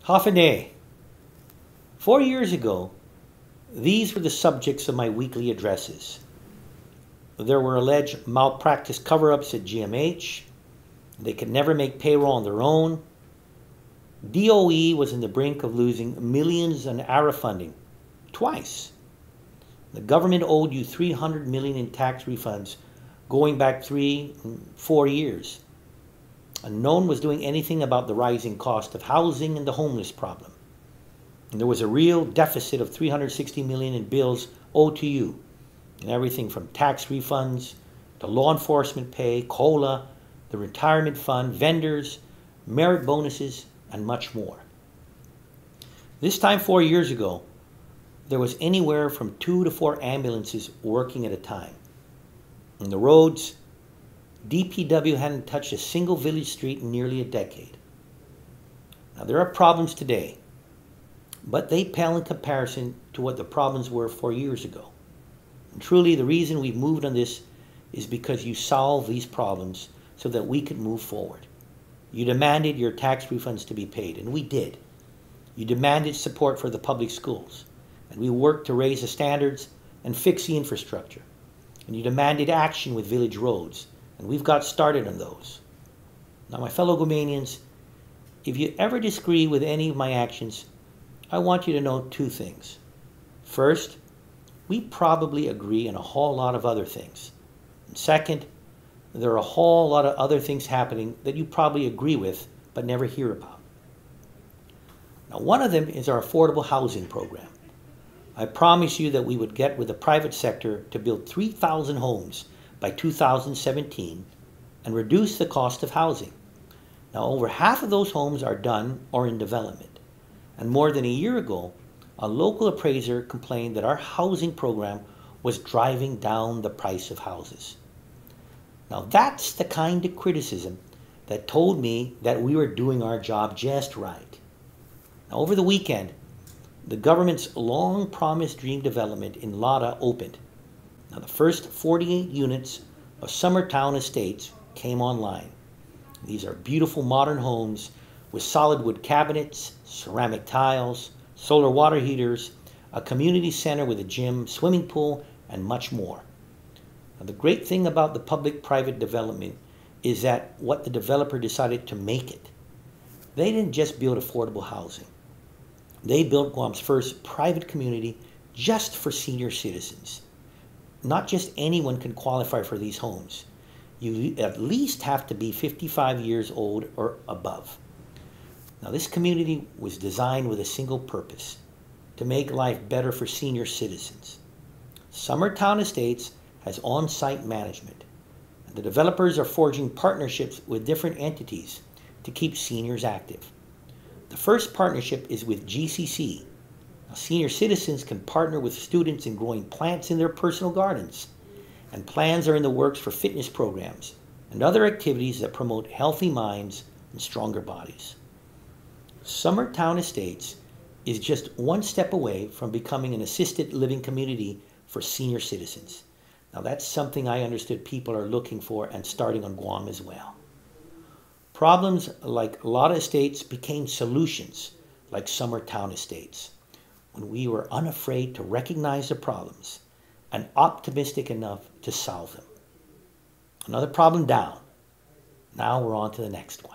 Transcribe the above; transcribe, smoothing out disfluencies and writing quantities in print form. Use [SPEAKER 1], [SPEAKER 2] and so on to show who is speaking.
[SPEAKER 1] Hafanay. 4 years ago, these were the subjects of my weekly addresses. There were alleged malpractice cover-ups at GMH. They could never make payroll on their own. DOE was on the brink of losing millions in ARA funding, twice. The government owed you $300 million in tax refunds going back 4 years. And no one was doing anything about the rising cost of housing and the homeless problem. And there was a real deficit of $360 million in bills owed to you, and everything from tax refunds to law enforcement pay, COLA, the retirement fund, vendors, merit bonuses, and much more. This time 4 years ago, there was anywhere from 2 to 4 ambulances working at a time. On the roads, DPW hadn't touched a single village street in nearly a decade. Now, there are problems today, but they pale in comparison to what the problems were 4 years ago. And truly, the reason we've moved on this is because you solved these problems so that we could move forward. You demanded your tax refunds to be paid, and we did. You demanded support for the public schools, and we worked to raise the standards and fix the infrastructure. And you demanded action with village roads, and we've got started on those. Now, my fellow Gomanians, if you ever disagree with any of my actions, I want you to know 2 things. First, we probably agree on a whole lot of other things. And second, there are a whole lot of other things happening that you probably agree with but never hear about. Now, one of them is our affordable housing program. I promised you that we would get with the private sector to build 3,000 homes by 2017 and reduce the cost of housing. Now, over half of those homes are done or in development. And more than a year ago, a local appraiser complained that our housing program was driving down the price of houses. Now, that's the kind of criticism that told me that we were doing our job just right. Now, over the weekend, the government's long-promised dream development in Lada opened. Now, the first 48 units of Summertown Estates came online. These are beautiful modern homes with solid wood cabinets, ceramic tiles, solar water heaters, a community center with a gym, swimming pool, and much more. Now, the great thing about the public-private development is that what the developer decided to make it. They didn't just build affordable housing. They built Guam's first private community just for senior citizens. Not just anyone can qualify for these homes. You at least have to be 55 years old or above. Now, this community was designed with a single purpose: to make life better for senior citizens. Summertown Estates has on-site management. The developers are forging partnerships with different entities to keep seniors active. The first partnership is with GCC. Now, senior citizens can partner with students in growing plants in their personal gardens, and plans are in the works for fitness programs and other activities that promote healthy minds and stronger bodies. Summertown Estates is just one step away from becoming an assisted living community for senior citizens. Now, that's something I understood people are looking for and starting on Guam as well. Problems like Lada Estates became solutions like Summertown Estates when we were unafraid to recognize the problems and optimistic enough to solve them. Another problem down. Now we're on to the next one.